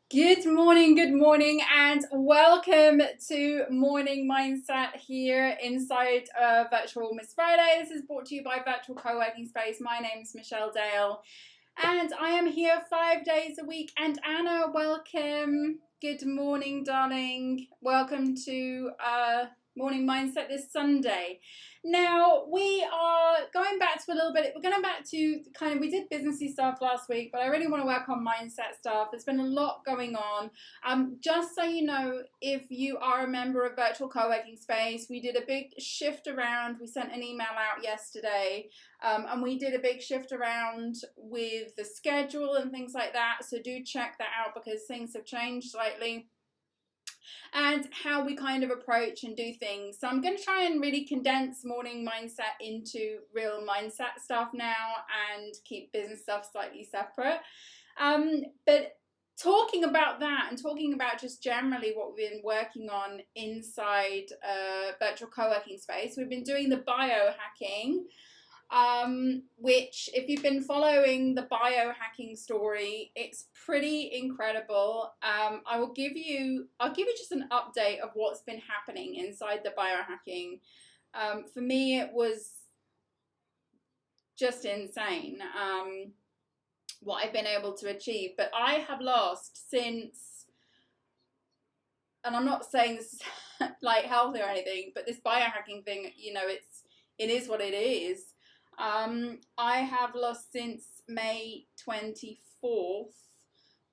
Good morning, and welcome to Morning Mindset here inside Virtual Miss Friday. This is brought to you by Virtual Co-working Space. My name is Michelle Dale, and I am here 5 days a week. And Anna, welcome. Good morning, darling. Welcome to Morning Mindset this Sunday. Now, we are going back to a little bit, we're going back to we did businessy stuff last week, but I really want to work on mindset stuff. There's been a lot going on. Just so you know, if you are a member of Virtual Co-working Space, we did a big shift around. We sent an email out yesterday, and we did a big shift around with the schedule and things like that. So do check that out because things have changed slightly, and how we kind of approach and do things. So I'm going to try and really condense morning mindset into real mindset stuff now and keep business stuff slightly separate. But talking about that and talking about just generally what we've been working on inside Virtual Co-working Space, we've been doing the biohacking, which if you've been following the biohacking story, it's pretty incredible. I'll give you just an update of what's been happening inside the biohacking. For me, it was just insane, what I've been able to achieve. But I have lost since, and I'm not saying this is like healthy or anything, but this biohacking thing, it is what it is. I have lost since May 24th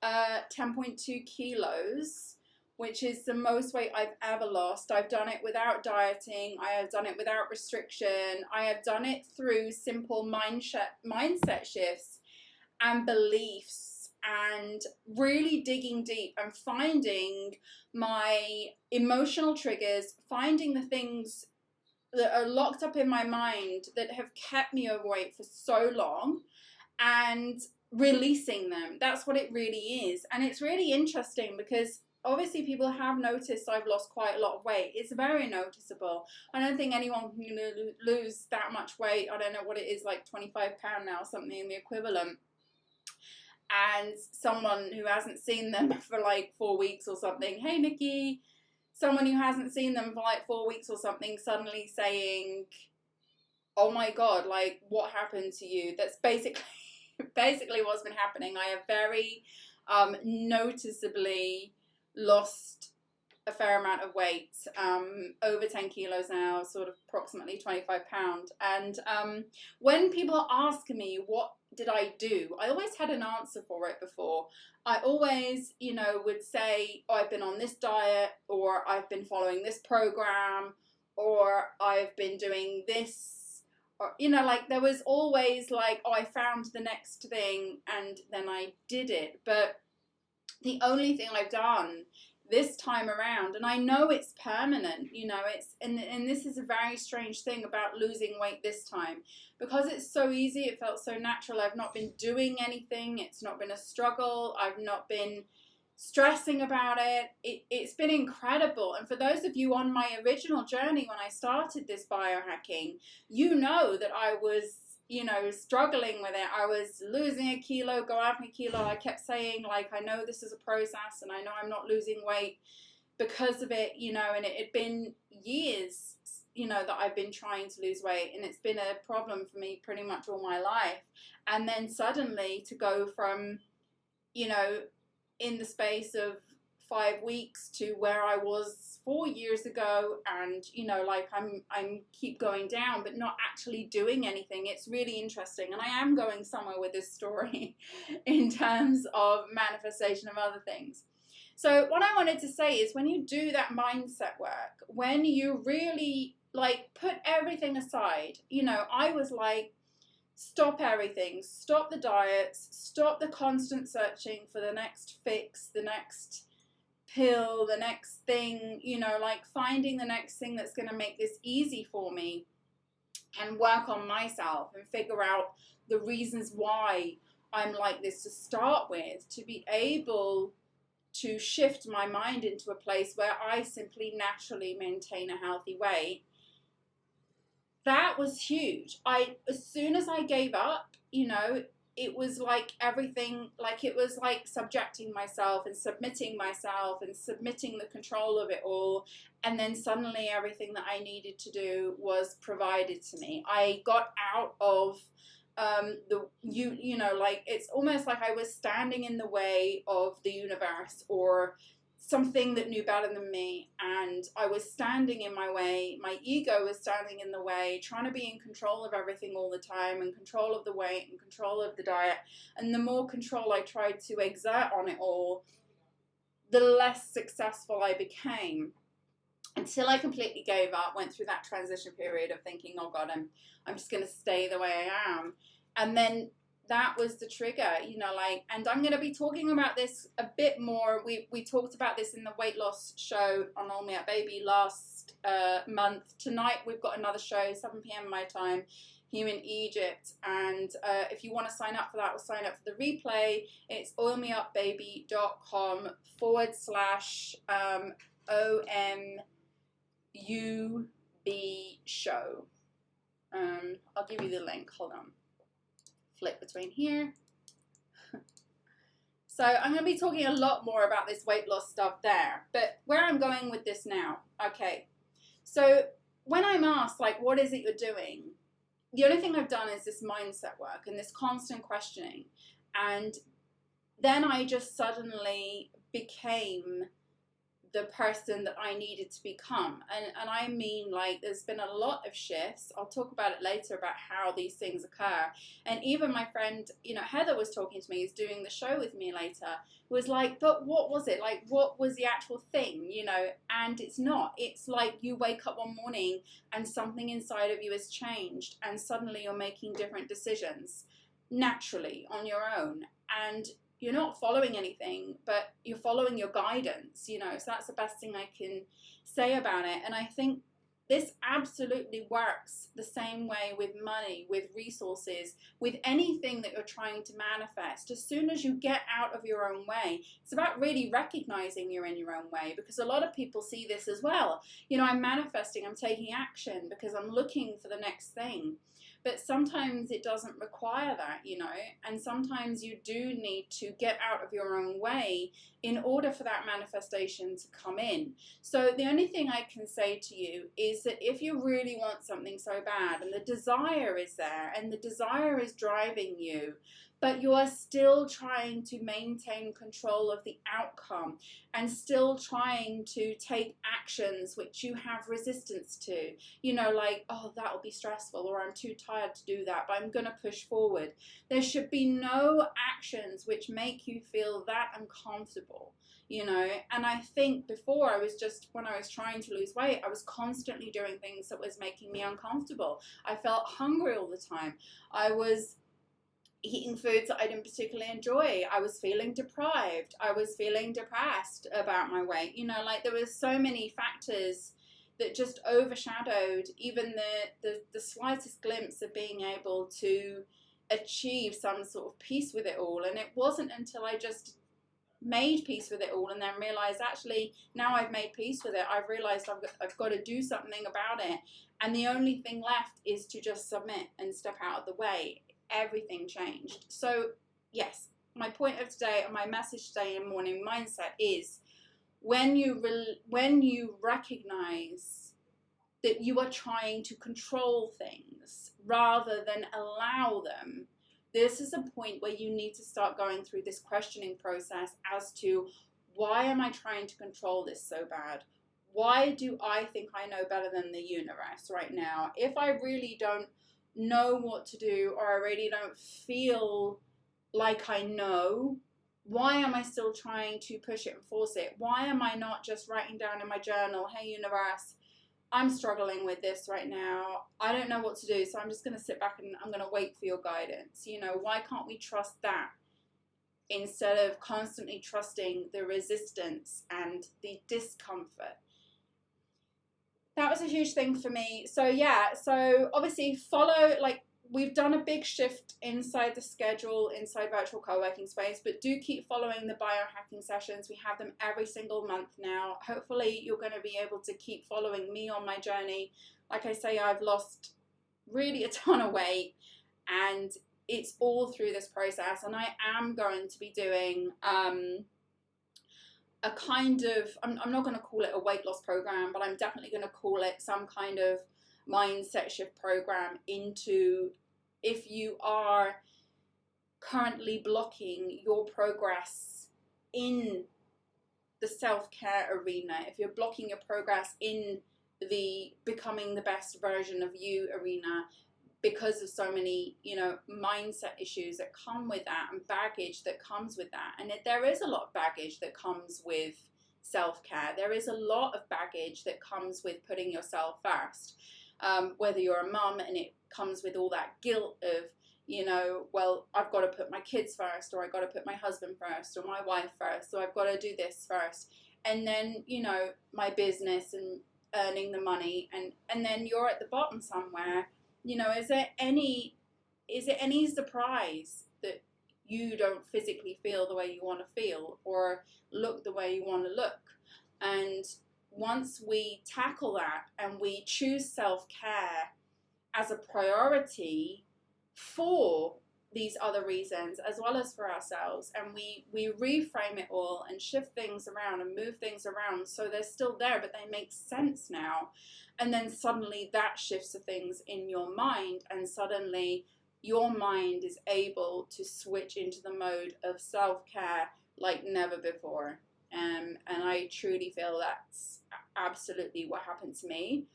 10.2 kilos, which is the most weight I've ever lost. I've done it without dieting. I have done it without restriction. I have done it through simple mindset shifts and beliefs, and really digging deep and finding my emotional triggers, finding the things that are locked up in my mind that have kept me overweight for so long, and releasing them. That's what it really is. And it's really interesting because obviously people have noticed I've lost quite a lot of weight. It's very noticeable. I don't think anyone can lose that much weight. I don't know what it is, like 25 pounds now, something in the equivalent. And someone who hasn't seen them for like 4 weeks or something, hey Nikki, someone who hasn't seen them for like 4 weeks or something suddenly saying, oh my God, like what happened to you? That's basically what's been happening. I have very noticeably lost a fair amount of weight, over 10 kilos now, sort of approximately 25 pounds. And when people ask me what did I do, I always had an answer for it before. I always, would say, oh, I've been on this diet, or I've been following this program, or I've been doing this, or, like there was always like, oh, I found the next thing and then I did it. But the only thing I've done this time around, and I know it's permanent, and this is a very strange thing about losing weight this time, because it's so easy, it felt so natural. I've not been doing anything, it's not been a struggle, I've not been stressing about it. It's been incredible. And for those of you on my original journey when I started this biohacking, you know that I was struggling with it. I was losing a kilo, go up a kilo. I kept saying, like, I know this is a process and I know I'm not losing weight because of it, and it had been years, that I've been trying to lose weight, and it's been a problem for me pretty much all my life. And then suddenly to go from, in the space of 5 weeks to where I was 4 years ago, and I'm keep going down but not actually doing anything. It's really interesting, and I am going somewhere with this story in terms of manifestation of other things. So what I wanted to say is, when you do that mindset work, when you really put everything aside, I was like, stop everything, stop the diets, stop the constant searching for the next fix, the next pill, the next thing, finding the next thing that's going to make this easy for me, and work on myself and figure out the reasons why I'm like this to start with, to be able to shift my mind into a place where I simply naturally maintain a healthy weight. That was huge. As soon as I gave up, it was like everything, like it was like subjecting myself and submitting the control of it all. And then suddenly everything that I needed to do was provided to me. I got out of like it's almost like I was standing in the way of the universe or something that knew better than me, and I was standing in my way. My ego was standing in the way, trying to be in control of everything all the time, and control of the weight and control of the diet. And the more control I tried to exert on it all, the less successful I became, until I completely gave up, went through that transition period of thinking, oh God, I'm just going to stay the way I am. And then that was the trigger, and I'm going to be talking about this a bit more. We talked about this in the weight loss show on All Me Up Baby last month. Tonight we've got another show, 7 p.m. my time, here in Egypt. And if you want to sign up for that, or sign up for the replay, it's oilmeupbaby.com/OMUB show. I'll give you the link. Hold on. Flip between here. So I'm going to be talking a lot more about this weight loss stuff there, but where I'm going with this now, okay, so when I'm asked, like, what is it you're doing, the only thing I've done is this mindset work and this constant questioning, and then I just suddenly became the person that I needed to become. And I mean, like, there's been a lot of shifts. I'll talk about it later about how these things occur. And even my friend, Heather was talking to me, who's doing the show with me later, was like, but what was it? Like, what was the actual thing, And it's not. It's like you wake up one morning and something inside of you has changed, and suddenly you're making different decisions naturally on your own. And you're not following anything, but you're following your guidance, so that's the best thing I can say about it. And I think this absolutely works the same way with money, with resources, with anything that you're trying to manifest. As soon as you get out of your own way, it's about really recognizing you're in your own way, because a lot of people see this as well. I'm manifesting, I'm taking action because I'm looking for the next thing. But sometimes it doesn't require that, and sometimes you do need to get out of your own way in order for that manifestation to come in. So the only thing I can say to you is that if you really want something so bad, and the desire is there, and the desire is driving you, but you are still trying to maintain control of the outcome and still trying to take actions which you have resistance to, like, oh, that'll be stressful, or I'm too tired to do that, but I'm going to push forward. There should be no actions which make you feel that uncomfortable, and I think before when I was trying to lose weight, I was constantly doing things that was making me uncomfortable. I felt hungry all the time. I was eating foods that I didn't particularly enjoy. I was feeling deprived. I was feeling depressed about my weight. There was so many factors that just overshadowed even the slightest glimpse of being able to achieve some sort of peace with it all. And it wasn't until I just made peace with it all and then realized, actually, now I've made peace with it, I've realized I've got to do something about it. And the only thing left is to just submit and step out of the way. Everything changed. So yes, my point of today, and my message today in Morning Mindset, is when you recognize that you are trying to control things rather than allow them, this is a point where you need to start going through this questioning process as to, why am I trying to control this so bad? Why do I think I know better than the universe right now? If I really don't know what to do, or I really don't feel like I know, why am I still trying to push it and force it? Why am I not just writing down in my journal, hey universe, I'm struggling with this right now, I don't know what to do, so I'm just going to sit back and I'm going to wait for your guidance? Why can't we trust that instead of constantly trusting the resistance and the discomfort? That was a huge thing for me. So yeah, so obviously we've done a big shift inside the schedule, inside virtual co-working space, but do keep following the biohacking sessions. We have them every single month now. Hopefully you're going to be able to keep following me on my journey. Like I say, I've lost really a ton of weight, and it's all through this process, and I am going to be doing a kind of, I'm not going to call it a weight loss program, but I'm definitely going to call it some kind of mindset shift program into, if you are currently blocking your progress in the self-care arena, if you're blocking your progress in the becoming the best version of you arena, because of so many, mindset issues that come with that, and baggage that comes with that. And there is a lot of baggage that comes with self-care. There is a lot of baggage that comes with putting yourself first. Whether you're a mum and it comes with all that guilt of, well, I've got to put my kids first, or I've got to put my husband first, or my wife first, so I've got to do this first. And then, my business and earning the money, and then you're at the bottom somewhere. Is it any surprise that you don't physically feel the way you want to feel, or look the way you want to look? And once we tackle that and we choose self-care as a priority for these other reasons as well as for ourselves, and we reframe it all and shift things around and move things around so they're still there but they make sense now, and then suddenly that shifts the things in your mind, and suddenly your mind is able to switch into the mode of self-care like never before. And I truly feel that's absolutely what happened to me.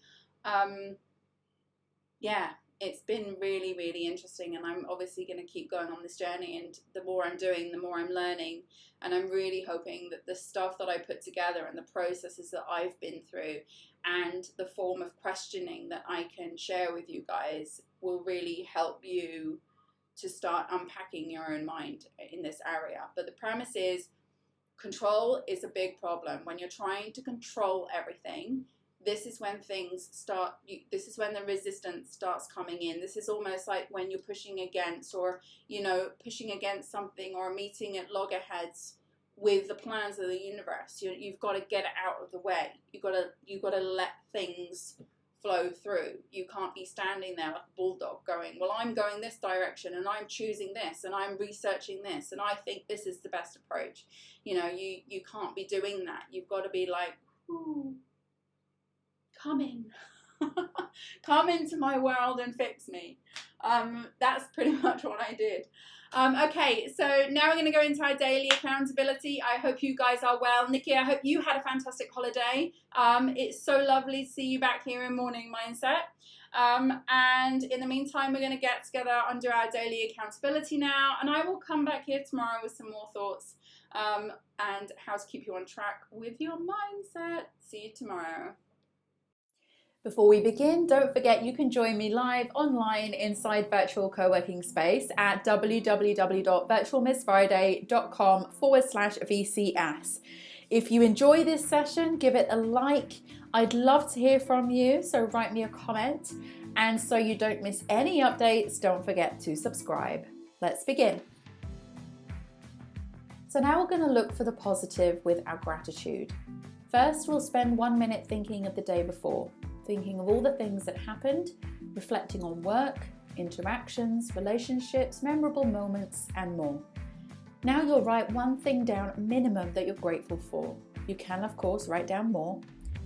It's been really, really interesting, and I'm obviously going to keep going on this journey, and the more I'm doing, the more I'm learning, and I'm really hoping that the stuff that I put together and the processes that I've been through and the form of questioning that I can share with you guys will really help you to start unpacking your own mind in this area. But the premise is, control is a big problem. When you're trying to control everything, this is when things start, this is when the resistance starts coming in. This is almost like when you're pushing against, or, pushing against something, or meeting at loggerheads with the plans of the universe. You've got to get it out of the way. You've got to let things flow through. You can't be standing there like a bulldog going, well, I'm going this direction, and I'm choosing this, and I'm researching this, and I think this is the best approach. You can't be doing that. You've got to be like, ooh, come in. Come into my world and fix me. That's pretty much what I did. Okay, so now we're going to go into our daily accountability. I hope you guys are well. Nikki, I hope you had a fantastic holiday. It's so lovely to see you back here in Morning Mindset. And in the meantime, we're going to get together under our daily accountability now, and I will come back here tomorrow with some more thoughts and how to keep you on track with your mindset. See you tomorrow. Before we begin, don't forget you can join me live online inside Virtual Co-working Space at www.virtualmissfriday.com/VCS. If you enjoy this session, give it a like. I'd love to hear from you, so write me a comment. And so you don't miss any updates, don't forget to subscribe. Let's begin. So now we're going to look for the positive with our gratitude. First, we'll spend 1 minute thinking of the day before. Thinking of all the things that happened, reflecting on work, interactions, relationships, memorable moments, and more. Now you'll write one thing down minimum that you're grateful for. You can, of course, write down more.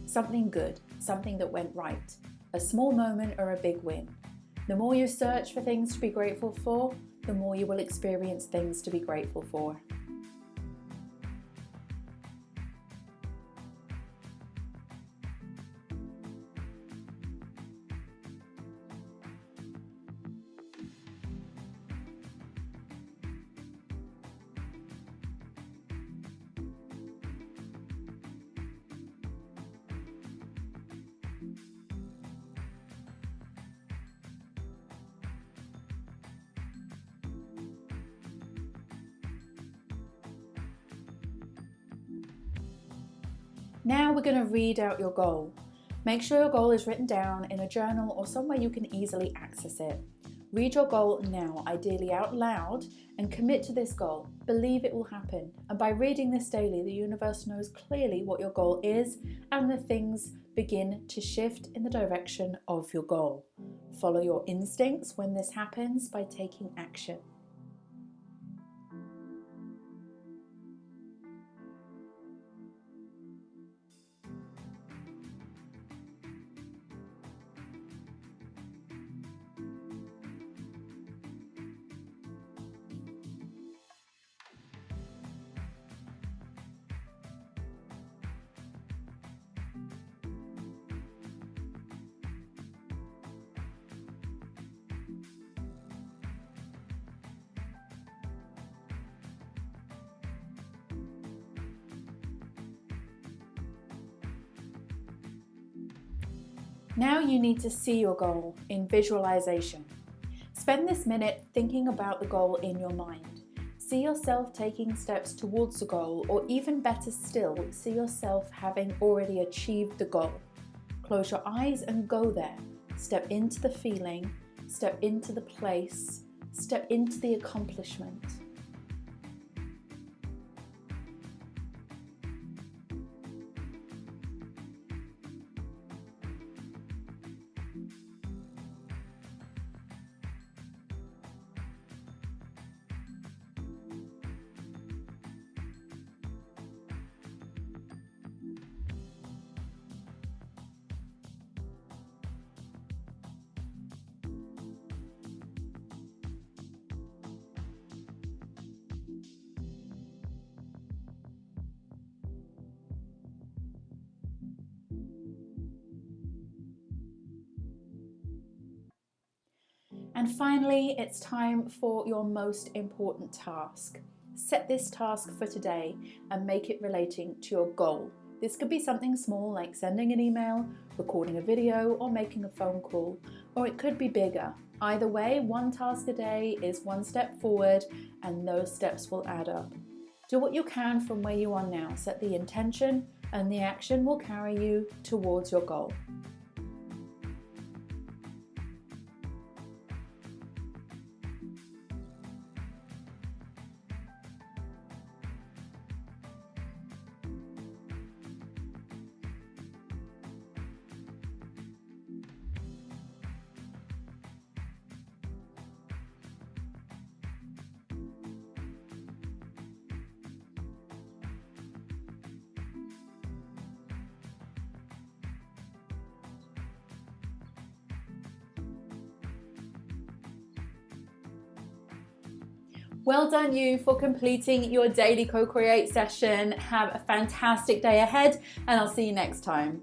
Something good, something that went right, a small moment or a big win. The more you search for things to be grateful for, the more you will experience things to be grateful for. Now we're going to read out your goal. Make sure your goal is written down in a journal or somewhere you can easily access it. Read your goal now, ideally out loud, and commit to this goal. Believe it will happen. And by reading this daily, the universe knows clearly what your goal is, and the things begin to shift in the direction of your goal. Follow your instincts when this happens by taking action. Now you need to see your goal in visualization. Spend this minute thinking about the goal in your mind. See yourself taking steps towards the goal, or even better still, see yourself having already achieved the goal. Close your eyes and go there. Step into the feeling, step into the place, step into the accomplishment. And finally, it's time for your most important task. Set this task for today and make it relating to your goal. This could be something small like sending an email, recording a video, or making a phone call, or it could be bigger. Either way, one task a day is one step forward, and those steps will add up. Do what you can from where you are now. Set the intention, and the action will carry you towards your goal. Well done you for completing your daily co-create session. Have a fantastic day ahead, and I'll see you next time.